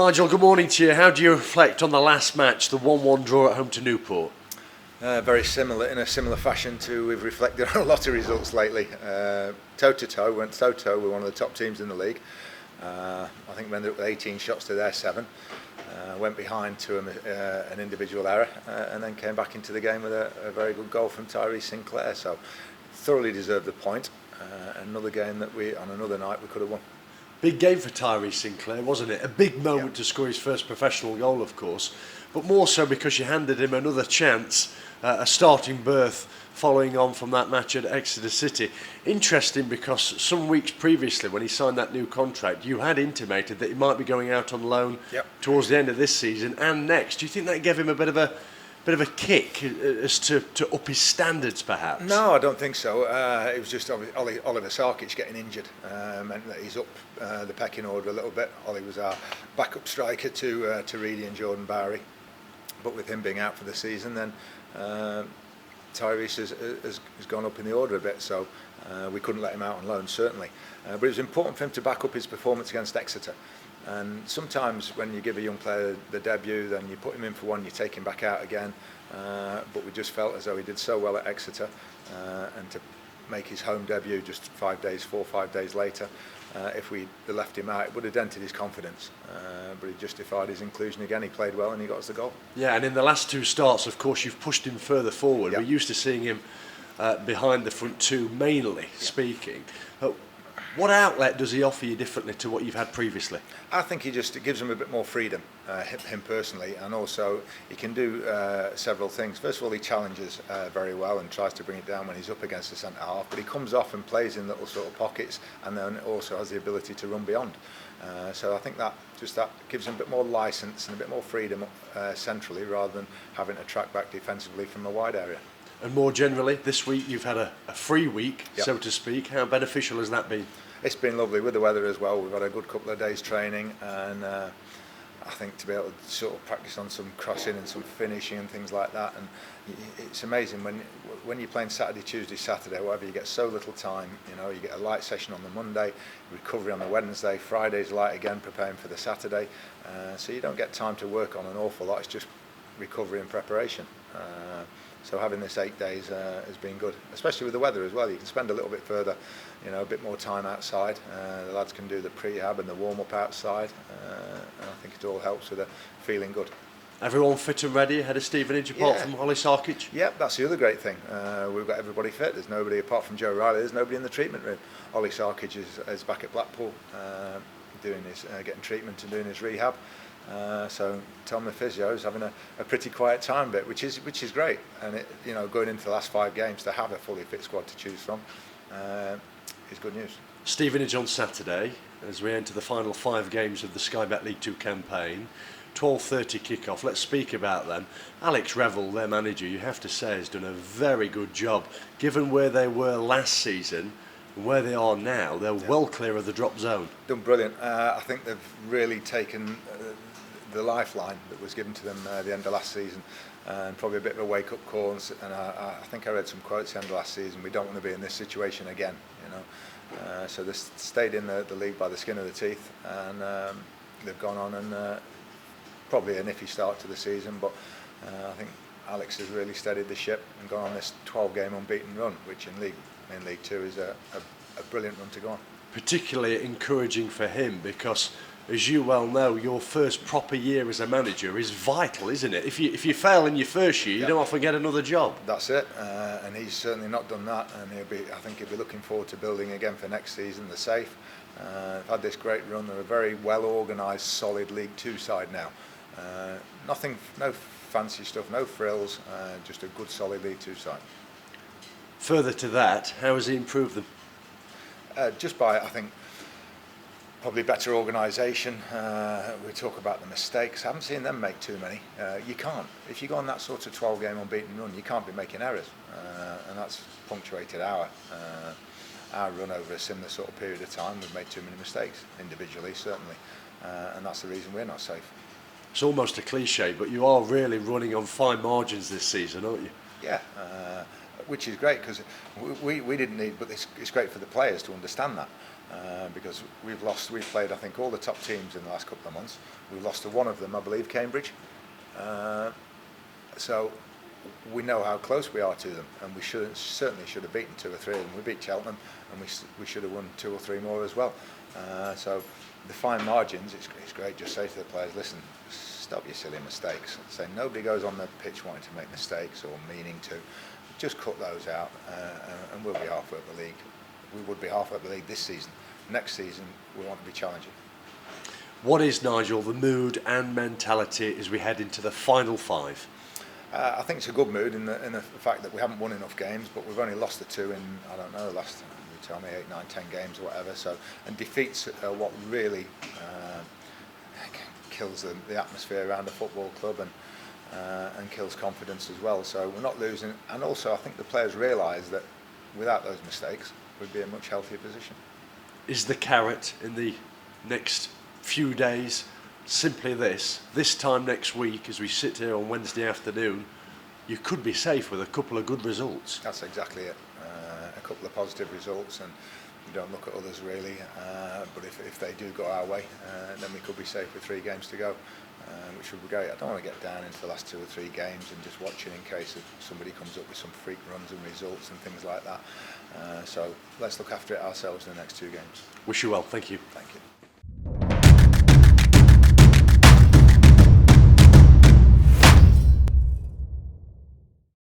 Nigel, good morning to you. How do you reflect on the last match, the 1-1 draw at home to Newport? Very similar, in a similar fashion to we've reflected on a lot of results lately. Toe-to-toe, went toe-to-toe with one of the top teams in the league. I think we ended up with 18 shots to their 7. Went behind to an individual error and then came back into the game with a very good goal from Tyrese Sinclair. So thoroughly deserved the point. Another game that on another night we could have won. Big game for Tyrese Sinclair, wasn't it? A big moment to score his first professional goal, of course, but more so because you handed him another chance, a starting berth following on from that match at Exeter City. Interesting because some weeks previously when he signed that new contract, you had intimated that he might be going out on loan towards the end of this season and next. Do you think that gave him a bit of a kick as to up his standards, perhaps? No, I don't think so. It was just Oliver Sarkic getting injured meant that he's up the pecking order a little bit. Ollie was our backup striker to Reedy and Jordan Bowery, but with him being out for the season, then Tyrese has gone up in the order a bit, so we couldn't let him out on loan, certainly. But it was important for him to back up his performance against Exeter. And sometimes when you give a young player the debut, then you put him in for one, you take him back out again. But we just felt as though he did so well at Exeter, and to make his home debut just 4 or 5 days later, if we left him out, it would have dented his confidence. But he justified his inclusion again. He played well and he got us the goal. Yeah, and in the last 2 starts, of course, you've pushed him further forward. We're used to seeing him behind the front 2, mainly speaking. What outlet does he offer you differently to what you've had previously? I think it gives him a bit more freedom, him personally, and also he can do several things. First of all, he challenges very well and tries to bring it down when he's up against the centre half, but he comes off and plays in little sort of pockets, and then also has the ability to run beyond. So I think that gives him a bit more licence and a bit more freedom centrally, rather than having to track back defensively from a wide area. And more generally, this week you've had a free week, so to speak. How beneficial has that been? It's been lovely with the weather as well. We've had a good couple of days training, and I think to be able to sort of practice on some crossing and some finishing and things like that. And it's amazing when you're playing Saturday, Tuesday, Saturday, whatever, you get so little time. You know, you get a light session on the Monday, recovery on the Wednesday, Friday's light again, preparing for the Saturday. So you don't get time to work on an awful lot. It's just recovery and preparation. So having this 8 days has been good, especially with the weather as well. You can spend a little bit further, a bit more time outside. The lads can do the prehab and the warm-up outside, and I think it all helps with feeling good. Everyone fit and ready ahead of Stevenage, apart from Ollie Sarkic? Yep, that's the other great thing. We've got everybody fit. There's nobody, apart from Joe Riley, there's nobody in the treatment room. Ollie Sarkic is back at Blackpool, doing his getting treatment and doing his rehab. So Tom the physio is having a pretty quiet time bit, which is great. And going into the last 5 games to have a fully fit squad to choose from is good news. Stevenage on Saturday as we enter the final 5 games of the Sky Bet League 2 campaign. 12:30 kick-off. Let's speak about them. Alex Revel, their manager, you have to say has done a very good job given where they were last season. Where they are now, they're well clear of the drop zone. Done brilliant. I think they've really taken the lifeline that was given to them at the end of last season, and probably a bit of a wake-up call. And I think I read some quotes at the end of last season. We don't want to be in this situation again, So they stayed in the league by the skin of the teeth, and they've gone on and probably an iffy start to the season, but I think Alex has really steadied the ship and gone on this 12-game unbeaten run, which in League 2 is a brilliant run to go on. Particularly encouraging for him because, as you well know, your first proper year as a manager is vital, isn't it? If you fail in your first year, you don't often get another job. That's it, and he's certainly not done that, and I think he'll be looking forward to building again for next season. They're safe. They've had this great run. They're a very well organised, solid League 2 side now. No fancy stuff, no frills, just a good, solid League 2 side. Further to that, how has he improved them? Just by, I think, probably better organisation. We talk about the mistakes. I haven't seen them make too many. You can't. If you go on that sort of 12-game unbeaten run, you can't be making errors. And that's punctuated our run over a similar sort of period of time. We've made too many mistakes, individually, certainly. And that's the reason we're not safe. It's almost a cliche, but you are really running on fine margins this season, aren't you? Yeah. which is great because we didn't need, but it's great for the players to understand that. Because we've played I think all the top teams in the last couple of months. We've lost to one of them, I believe, Cambridge. So we know how close we are to them, and we certainly should have beaten 2 or 3 of them. We beat Cheltenham, and we should have won 2 or 3 more as well. So the fine margins, it's great. Just say to the players, listen, stop your silly mistakes. Say nobody goes on the pitch wanting to make mistakes or meaning to. Just cut those out, and we'll be halfway up the league. We would be halfway up the league this season. Next season, we want to be challenging. What is, Nigel, the mood and mentality as we head into the final 5? I think it's a good mood in the fact that we haven't won enough games, but we've only lost the 2 in, I don't know, last, you tell me, 8, 9, 10 games or whatever. So, and defeats are what really kills the atmosphere around a football club and kills confidence as well. So we're not losing, and also I think the players realise that without those mistakes, we'd be in a much healthier position. Is the carrot in the next few days simply this time next week, as we sit here on Wednesday afternoon, you could be safe with a couple of good results? That's exactly it. A couple of positive results, and you don't look at others really, but if they do go our way, then we could be safe with 3 games to go, which would be great. I don't want to get down into the last 2 or 3 games and just watch it in case somebody comes up with some freak runs and results and things like that. So let's look after it ourselves in the next 2 games. Wish you well. Thank you. Thank you.